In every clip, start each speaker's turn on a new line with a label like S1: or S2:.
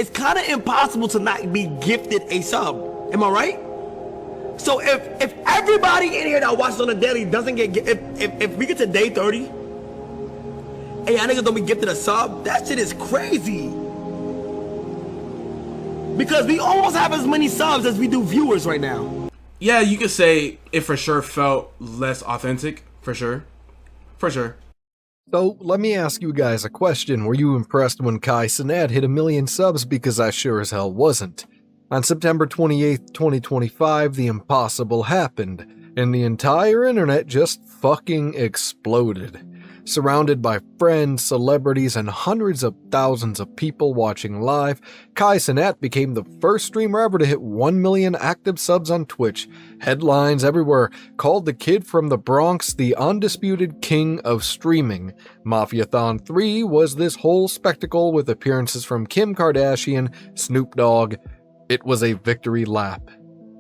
S1: it's kind of impossible to not be gifted a sub. Am I right? So if everybody in here that watches on a daily doesn't get, if we get to day 30, and y'all niggas don't be gifted a sub, that shit is crazy. Because we almost have as many subs as we do viewers right now.
S2: Yeah, you could say it for sure felt less authentic, for sure. For sure.
S3: So, let me ask you guys a question. Were you impressed when Cenat hit 1 million subs? Because I sure as hell wasn't. On September 28th, 2025, the impossible happened, and the entire internet just fucking exploded. Surrounded by friends, celebrities, and hundreds of thousands of people watching live, Cenat became the first streamer ever to hit 1 million active subs on Twitch. Headlines everywhere called the kid from the Bronx the undisputed king of streaming. Mafiathon 3 was this whole spectacle with appearances from Kim Kardashian, Snoop Dogg. It was a victory lap.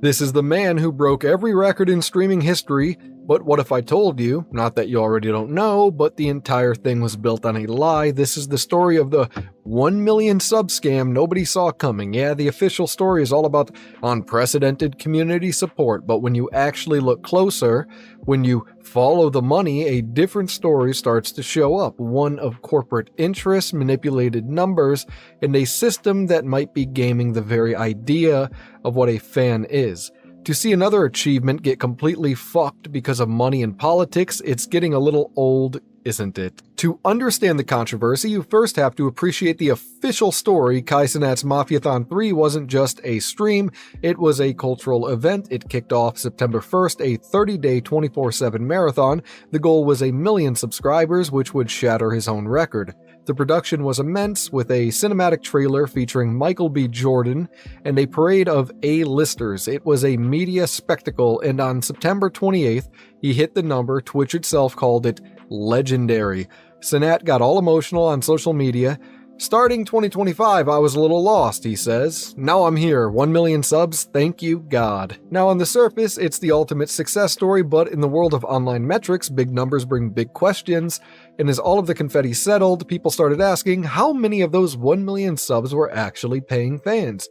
S3: This is the man who broke every record in streaming history. But what if I told you, not that you already don't know, but the entire thing was built on a lie? This is the story of the 1 million sub scam nobody saw coming. Yeah, the official story is all about unprecedented community support, but when you actually look closer, when you follow the money, a different story starts to show up. One of corporate interests, manipulated numbers, and a system that might be gaming the very idea of what a fan is. To see another achievement get completely fucked because of money and politics, it's getting a little old, isn't it? To understand the controversy, you first have to appreciate the official story. Cenat's Mafiathon 3 wasn't just a stream, it was a cultural event. It kicked off September 1st, a 30-day 24/7 marathon. The goal was 1 million subscribers, which would shatter his own record. The production was immense, with a cinematic trailer featuring Michael B. Jordan and a parade of A-listers. It was a media spectacle, and on September 28th, he hit the number Twitch itself called it legendary. Cenat got all emotional on social media. Starting 2025, I was a little lost, he says. Now I'm here, 1 million subs, thank you God. Now on the surface, it's the ultimate success story, but in the world of online metrics, big numbers bring big questions. And as all of the confetti settled, people started asking how many of those 1 million subs were actually paying fans.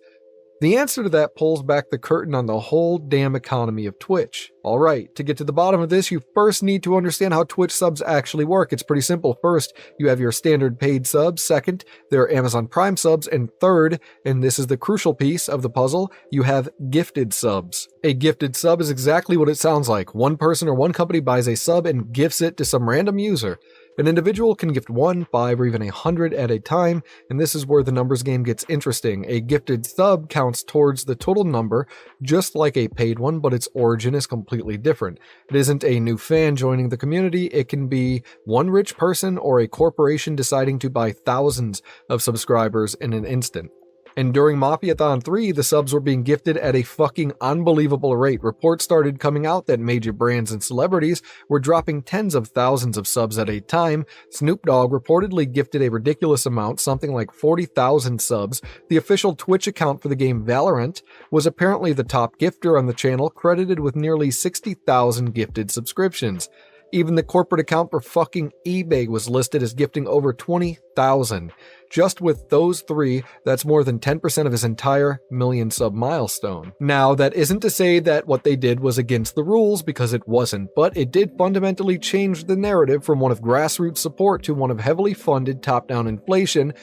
S3: The answer to that pulls back the curtain on the whole damn economy of Twitch. Alright, to get to the bottom of this, you first need to understand how Twitch subs actually work. It's pretty simple. First, you have your standard paid subs. Second, there are Amazon Prime subs. And third, and this is the crucial piece of the puzzle, you have gifted subs. A gifted sub is exactly what it sounds like. One person or one company buys a sub and gifts it to some random user. An individual can gift 1, 5, or even 100 at a time, and this is where the numbers game gets interesting. A gifted sub counts towards the total number, just like a paid one, but its origin is completely different. It isn't a new fan joining the community, it can be one rich person or a corporation deciding to buy thousands of subscribers in an instant. And during Mafiathon 3, the subs were being gifted at a fucking unbelievable rate. Reports started coming out that major brands and celebrities were dropping tens of thousands of subs at a time. Snoop Dogg reportedly gifted a ridiculous amount, something like 40,000 subs. The official Twitch account for the game Valorant was apparently the top gifter on the channel, credited with nearly 60,000 gifted subscriptions. Even the corporate account for fucking eBay was listed as gifting over 20,000. Just with those three, that's more than 10% of his entire million sub milestone. Now, that isn't to say that what they did was against the rules, because it wasn't, but it did fundamentally change the narrative from one of grassroots support to one of heavily funded top-down inflation.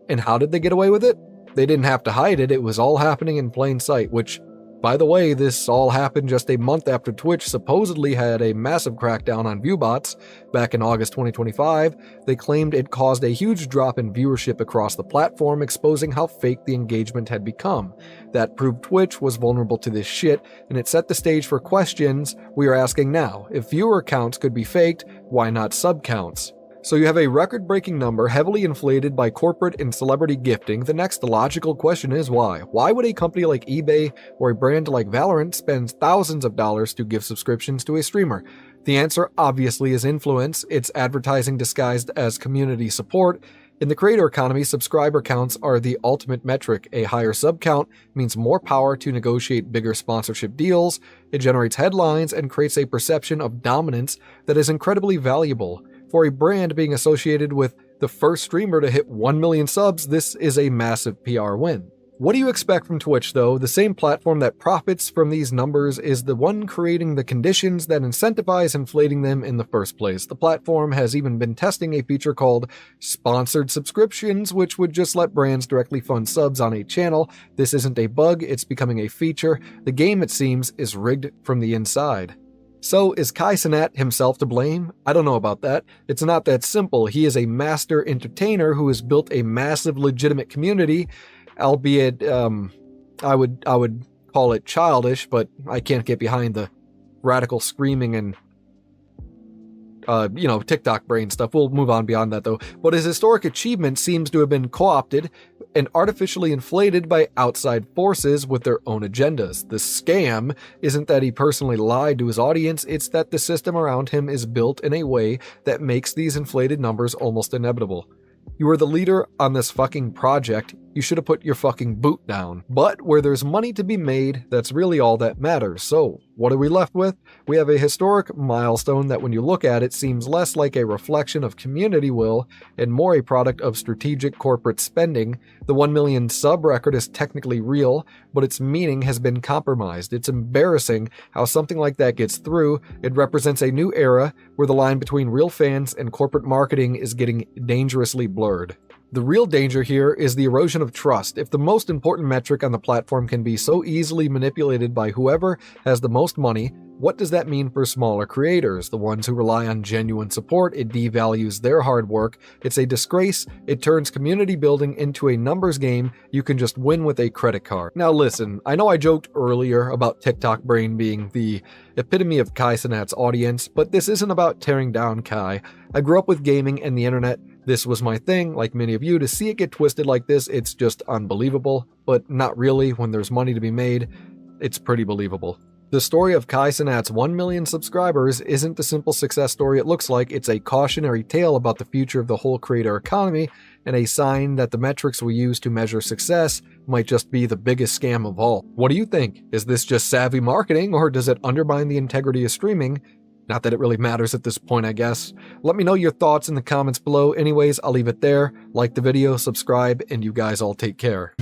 S3: And how did they get away with it? They didn't have to hide it, it was all happening in plain sight, which, by the way, this all happened just a month after Twitch supposedly had a massive crackdown on viewbots. Back in August 2025, they claimed it caused a huge drop in viewership across the platform, exposing how fake the engagement had become. That proved Twitch was vulnerable to this shit, and it set the stage for questions we are asking now. If viewer counts could be faked, why not sub counts? So you have a record-breaking number heavily inflated by corporate and celebrity gifting. The next logical question is why? Why would a company like eBay or a brand like Valorant spend thousands of dollars to give subscriptions to a streamer? The answer obviously is influence. It's advertising disguised as community support. In the creator economy, subscriber counts are the ultimate metric. A higher sub count means more power to negotiate bigger sponsorship deals. It generates headlines and creates a perception of dominance that is incredibly valuable. For a brand being associated with The first streamer to hit 1 million subs, this is a massive PR win. What do you expect from Twitch though? The same platform that profits from these numbers is the one creating the conditions that incentivize inflating them in the first place. The platform has even been testing a feature called sponsored subscriptions, which would just let brands directly fund subs on a channel. This isn't a bug, it's becoming a feature. The game, it seems, is rigged from the inside. So, is Cenat himself to blame? I don't know about that. It's not that simple. He is a master entertainer who has built a massive legitimate community, albeit I would call it childish, but I can't get behind the radical screaming and TikTok brain stuff. We'll move on beyond that though. But his historic achievement seems to have been co-opted and artificially inflated by outside forces with their own agendas. The scam isn't that he personally lied to his audience, it's that the system around him is built in a way that makes these inflated numbers almost inevitable. You are the leader on this fucking project, you should have put your fucking boot down. But where there's money to be made, that's really all that matters. So, what are we left with? We have a historic milestone that when you look at it seems less like a reflection of community will and more a product of strategic corporate spending. The 1 million sub record is technically real, but its meaning has been compromised. It's embarrassing how something like that gets through. It represents a new era where the line between real fans and corporate marketing is getting dangerously blurred. The real danger here is the erosion of trust. If the most important metric on the platform can be so easily manipulated by whoever has the most money, what does that mean for smaller creators, the ones who rely on genuine support? It devalues their hard work. It's a disgrace. It turns community building into a numbers game you can just win with a credit card. Now listen, I know I joked earlier about TikTok brain being the epitome of Cenat's audience, but this isn't about tearing down Kai. I grew up with gaming and the internet. This was my thing, like many of you. To see it get twisted like this, it's just unbelievable. But not really. When there's money to be made, it's pretty believable. The story of Cenat's 1 million subscribers isn't the simple success story it looks like. It's a cautionary tale about the future of the whole creator economy and a sign that the metrics we use to measure success might just be the biggest scam of all. What do you think? Is this just savvy marketing or does it undermine the integrity of streaming? Not that it really matters at this point, I guess. Let me know your thoughts in the comments below. Anyways, I'll leave it there. Like the video, subscribe, and you guys all take care.